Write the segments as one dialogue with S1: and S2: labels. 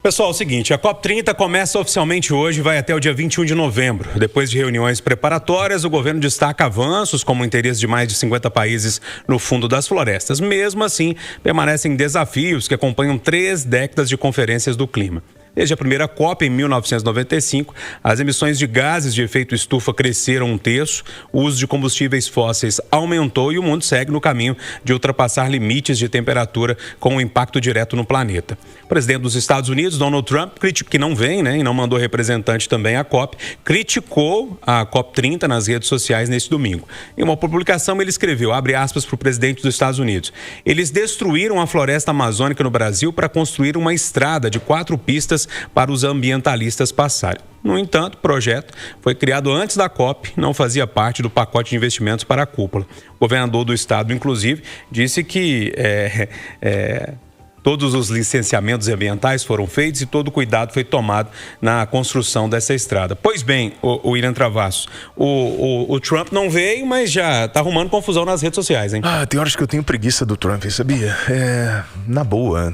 S1: Pessoal, é o seguinte, a COP30 começa oficialmente hoje e vai até o dia 21 de novembro. Depois de reuniões preparatórias, o governo destaca avanços, como o interesse de mais de 50 países no fundo das florestas. Mesmo assim, permanecem desafios que acompanham 3 décadas de conferências do clima. Desde a primeira COP, em 1995, as emissões de gases de efeito estufa cresceram 1/3, o uso de combustíveis fósseis aumentou e o mundo segue no caminho de ultrapassar limites de temperatura com um impacto direto no planeta. O presidente dos Estados Unidos, Donald Trump, que não vem, e não mandou representante também à COP, criticou a COP30 nas redes sociais nesse domingo. Em uma publicação, ele escreveu, abre aspas para o presidente dos Estados Unidos, eles destruíram a floresta amazônica no Brasil para construir uma estrada de 4 pistas para os ambientalistas passarem. No entanto, o projeto foi criado antes da COP, não fazia parte do pacote de investimentos para a cúpula. O governador do estado, inclusive, disse que todos os licenciamentos ambientais foram feitos e todo o cuidado foi tomado na construção dessa estrada. Pois bem, o William Travassos, o Trump não veio, mas já está arrumando confusão nas redes sociais, hein?
S2: Tem horas que eu tenho preguiça do Trump, sabia? Na boa.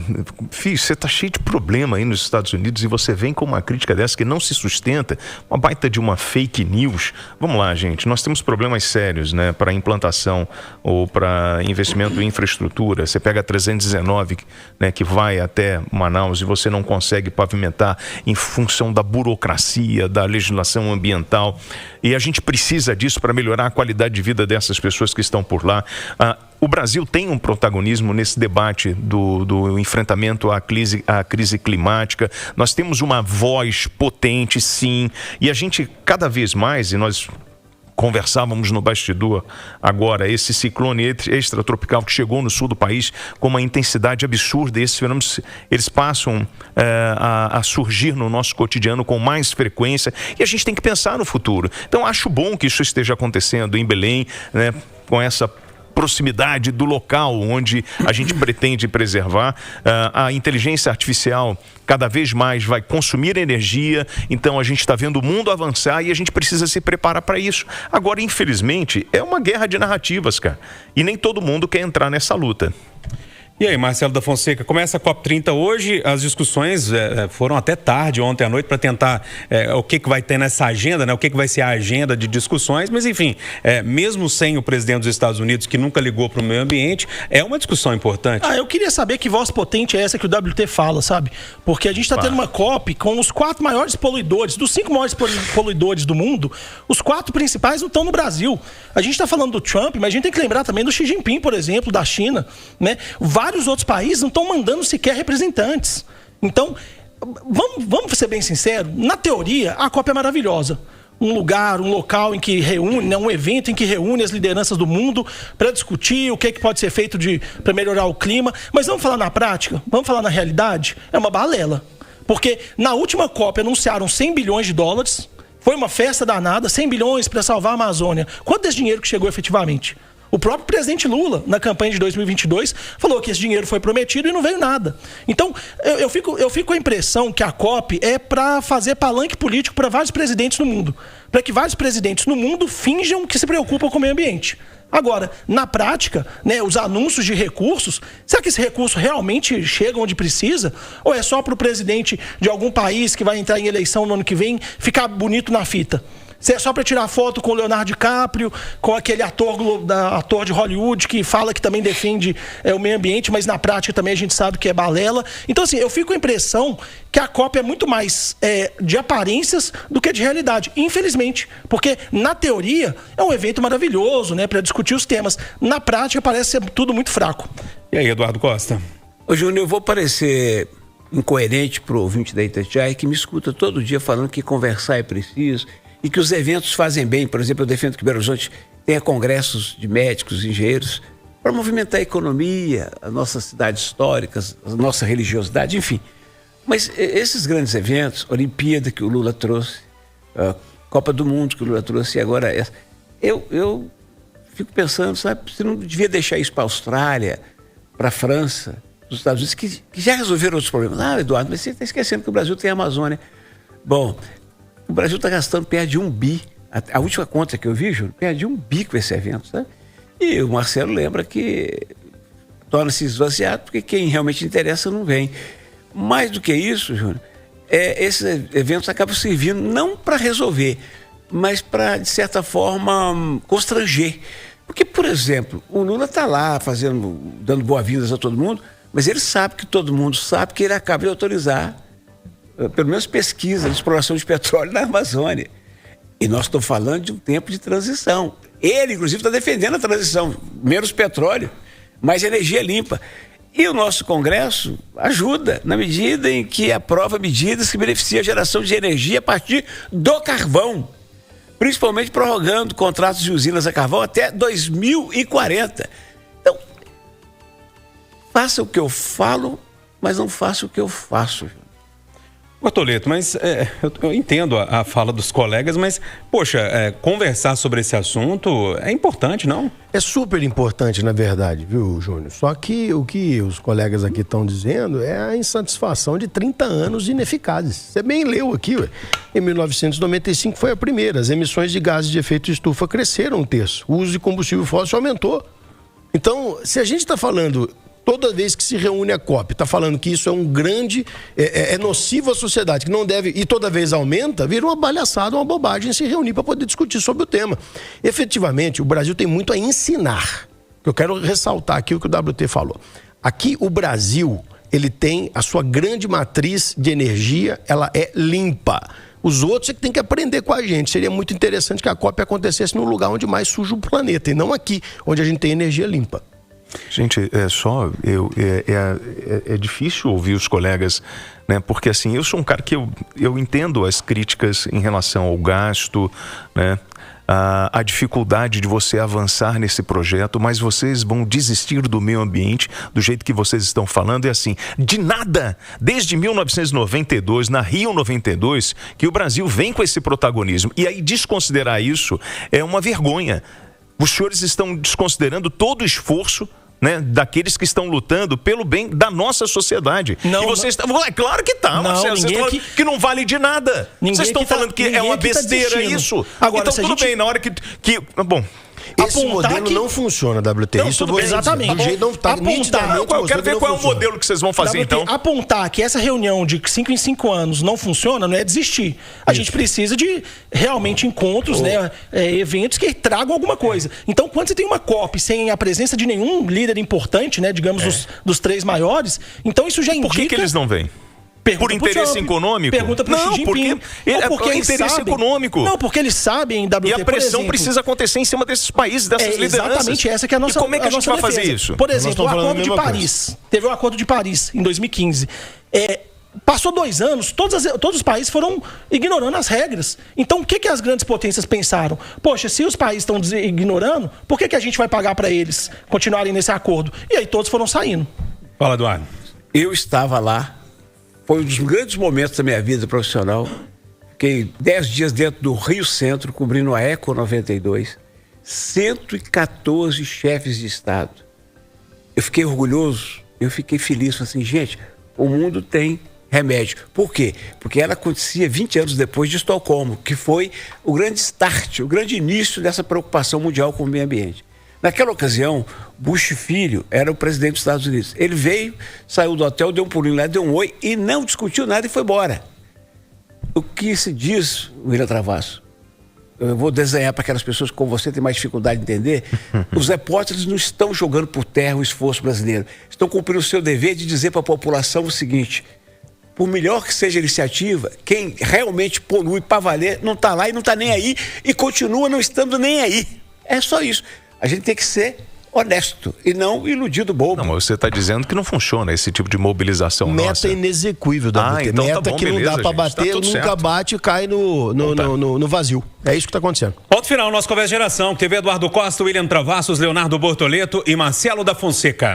S2: Filho, você tá cheio de problema aí nos Estados Unidos e você vem com uma crítica dessa que não se sustenta, uma baita de uma fake news. Vamos lá, gente, nós temos problemas sérios, né, para implantação ou para investimento em infraestrutura. Você pega a 319, que vai até Manaus e você não consegue pavimentar em função da burocracia, da legislação ambiental. E a gente precisa disso para melhorar a qualidade de vida dessas pessoas que estão por lá. O Brasil tem um protagonismo nesse debate do enfrentamento à crise climática. Nós temos uma voz potente, sim, e a gente cada vez mais, e nós conversávamos no bastidor agora, esse ciclone extratropical que chegou no sul do país com uma intensidade absurda, e esses fenômenos eles passam a surgir no nosso cotidiano com mais frequência, e a gente tem que pensar no futuro. Então acho bom que isso esteja acontecendo em Belém, né, com essa proximidade do local onde a gente pretende preservar. A inteligência artificial cada vez mais vai consumir energia, então a gente está vendo o mundo avançar e a gente precisa se preparar para isso. Agora, infelizmente, é uma guerra de narrativas, cara, e nem todo mundo quer entrar nessa luta.
S1: E aí, Marcelo da Fonseca, começa a COP30 hoje, as discussões foram até tarde, ontem à noite, para tentar o que vai ter nessa agenda, né? O que vai ser a agenda de discussões, mas enfim, mesmo sem o presidente dos Estados Unidos, que nunca ligou para o meio ambiente, é uma discussão importante.
S3: Eu queria saber que voz potente é essa que o WT fala, sabe? Porque a gente está tendo uma COP com os 4 maiores poluidores, dos 5 maiores poluidores do mundo, os 4 principais não estão no Brasil. A gente está falando do Trump, mas a gente tem que lembrar também do Xi Jinping, por exemplo, da China, né? Vários outros países não estão mandando sequer representantes. Então, vamos ser bem sinceros, na teoria, a COP é maravilhosa. Um local em que reúne, um evento em que reúne as lideranças do mundo para discutir o que pode ser feito para melhorar o clima. Mas vamos falar na prática? Vamos falar na realidade? É uma balela. Porque na última COP anunciaram 100 bilhões de dólares, foi uma festa danada, 100 bilhões para salvar a Amazônia. Quanto desse dinheiro que chegou efetivamente? O próprio presidente Lula, na campanha de 2022, falou que esse dinheiro foi prometido e não veio nada. Então, eu fico com a impressão que a COP é para fazer palanque político para vários presidentes no mundo. Para que vários presidentes no mundo finjam que se preocupam com o meio ambiente. Agora, na prática, né, os anúncios de recursos, será que esse recurso realmente chega onde precisa? Ou é só para o presidente de algum país que vai entrar em eleição no ano que vem ficar bonito na fita? Se é só para tirar foto com o Leonardo DiCaprio, com aquele ator de Hollywood que fala que também defende o meio ambiente, mas na prática também a gente sabe que é balela. Então, assim, eu fico com a impressão que a COP é muito mais de aparências do que de realidade, infelizmente. Porque, na teoria, é um evento maravilhoso, né, para discutir os temas. Na prática, parece ser tudo muito fraco.
S1: E aí, Eduardo Costa?
S4: Ô, Júnior, eu vou parecer incoerente pro ouvinte da Itatiaia que me escuta todo dia falando que conversar é preciso e que os eventos fazem bem. Por exemplo, eu defendo que Belo Horizonte tenha congressos de médicos, engenheiros, para movimentar a economia, as nossas cidades históricas, a nossa religiosidade, enfim. Mas esses grandes eventos, Olimpíada que o Lula trouxe, a Copa do Mundo que o Lula trouxe, e agora essa, eu fico pensando, sabe, você não devia deixar isso para a Austrália, para a França, para os Estados Unidos, que já resolveram outros problemas. Eduardo, mas você está esquecendo que o Brasil tem a Amazônia. Bom, o Brasil está gastando perto de 1 bi. A última conta que eu vi, Júlio, perto de 1 bi com esse evento, sabe? E o Marcelo lembra que torna-se esvaziado porque quem realmente interessa não vem. Mais do que isso, Júnior, esses eventos acabam servindo não para resolver, mas para, de certa forma, constranger. Porque, por exemplo, o Lula está lá dando boas-vindas a todo mundo, mas ele sabe que todo mundo sabe que ele acaba de autorizar, pelo menos pesquisa de exploração de petróleo na Amazônia. E nós estamos falando de um tempo de transição. Ele, inclusive, está defendendo a transição. Menos petróleo, mais energia limpa. E o nosso Congresso ajuda, na medida em que aprova medidas que beneficiam a geração de energia a partir do carvão. Principalmente prorrogando contratos de usinas a carvão até 2040. Então, faça o que eu falo, mas não faça o que eu faço.
S1: Bortoleto, mas eu entendo a fala dos colegas, mas, poxa, conversar sobre esse assunto é importante, não?
S5: É super importante, na verdade, viu, Júnior? Só que o que os colegas aqui estão dizendo é a insatisfação de 30 anos ineficazes. Você bem leu aqui, ué. Em 1995 foi a primeira. As emissões de gases de efeito estufa cresceram 1/3. O uso de combustível fóssil aumentou. Então, se a gente está falando... Toda vez que se reúne a COP, está falando que isso é um grande, é nocivo à sociedade, que não deve, e toda vez aumenta, vira uma palhaçada, uma bobagem se reunir para poder discutir sobre o tema. Efetivamente, o Brasil tem muito a ensinar. Eu quero ressaltar aqui o que o WT falou. Aqui, o Brasil, ele tem a sua grande matriz de energia, ela é limpa. Os outros é que tem que aprender com a gente. Seria muito interessante que a COP acontecesse no lugar onde mais suja o planeta, e não aqui, onde a gente tem energia limpa.
S2: Gente, é difícil ouvir os colegas, né? Porque assim, eu sou um cara que eu entendo as críticas em relação ao gasto, né? A dificuldade de você avançar nesse projeto, mas vocês vão desistir do meio ambiente do jeito que vocês estão falando. É assim, de nada, desde 1992, na Rio 92, que o Brasil vem com esse protagonismo. E aí desconsiderar isso é uma vergonha. Os senhores estão desconsiderando todo o esforço, né, daqueles que estão lutando pelo bem da nossa sociedade.
S5: Não,
S2: e vocês é claro que tá, Marcelo. Vocês estão falando que não vale de nada. Vocês estão falando que é uma besteira isso. Agora, então tudo bem, na hora que bom...
S5: Esse modelo não funciona, WT.
S2: Não,
S5: isso
S2: exatamente.
S5: Do jeito não tá nitidamente.
S2: Eu quero ver qual é o modelo que vocês vão fazer, então.
S3: Apontar que essa reunião de 5 em 5 anos não funciona, não é desistir. A gente precisa de realmente encontros, né, eventos que tragam alguma coisa. Então, quando você tem uma COP sem a presença de nenhum líder importante, né, digamos, dos 3 maiores, então isso já indica...
S2: Por que eles não vêm? Por interesse econômico?
S3: Pergunta pro Xi Jinping.
S2: Porque é interesse econômico.
S3: Não, porque eles sabem, WT,
S2: e a pressão precisa acontecer em cima desses países, dessas lideranças.
S3: Exatamente essa que é a nossa.
S2: E como é que a gente vai fazer isso?
S3: Por exemplo, o Acordo de Paris. Teve o Acordo de Paris em 2015. Passou 2 anos, todos os países foram ignorando as regras. Então, o que as grandes potências pensaram? Poxa, se os países estão ignorando, por que a gente vai pagar para eles continuarem nesse acordo? E aí todos foram saindo.
S1: Fala, Eduardo.
S4: Eu estava lá. Foi um dos grandes momentos da minha vida profissional. Fiquei 10 dias dentro do Rio Centro, cobrindo a Eco 92. 114 chefes de Estado. Eu fiquei orgulhoso, eu fiquei feliz. Falei assim, gente, o mundo tem remédio. Por quê? Porque ela acontecia 20 anos depois de Estocolmo, que foi o grande start, o grande início dessa preocupação mundial com o meio ambiente. Naquela ocasião, Bush Filho era o presidente dos Estados Unidos. Ele veio, saiu do hotel, deu um pulinho lá, deu um oi e não discutiu nada e foi embora. O que se diz, William Travasso? Eu vou desenhar para aquelas pessoas que, como você, tem mais dificuldade de entender. Os repórteres não estão jogando por terra o esforço brasileiro. Estão cumprindo o seu dever de dizer para a população o seguinte: por melhor que seja a iniciativa, quem realmente polui para valer não está lá e não está nem aí e continua não estando nem aí. É só isso. A gente tem que ser honesto e não iludido bobo.
S2: Não, mas você está dizendo que não funciona esse tipo de mobilização
S5: meta
S2: nossa.
S5: Inexequível da WT.
S2: Então
S5: meta
S2: tá bom,
S5: que
S2: beleza,
S5: não dá para bater,
S2: tá
S5: nunca
S2: certo.
S5: bate e cai no vazio. É isso que está acontecendo.
S1: Ponto final, nosso Conversa de Geração. TV Eduardo Costa, William Travassos, Leonardo Bortoleto e Marcelo da Fonseca.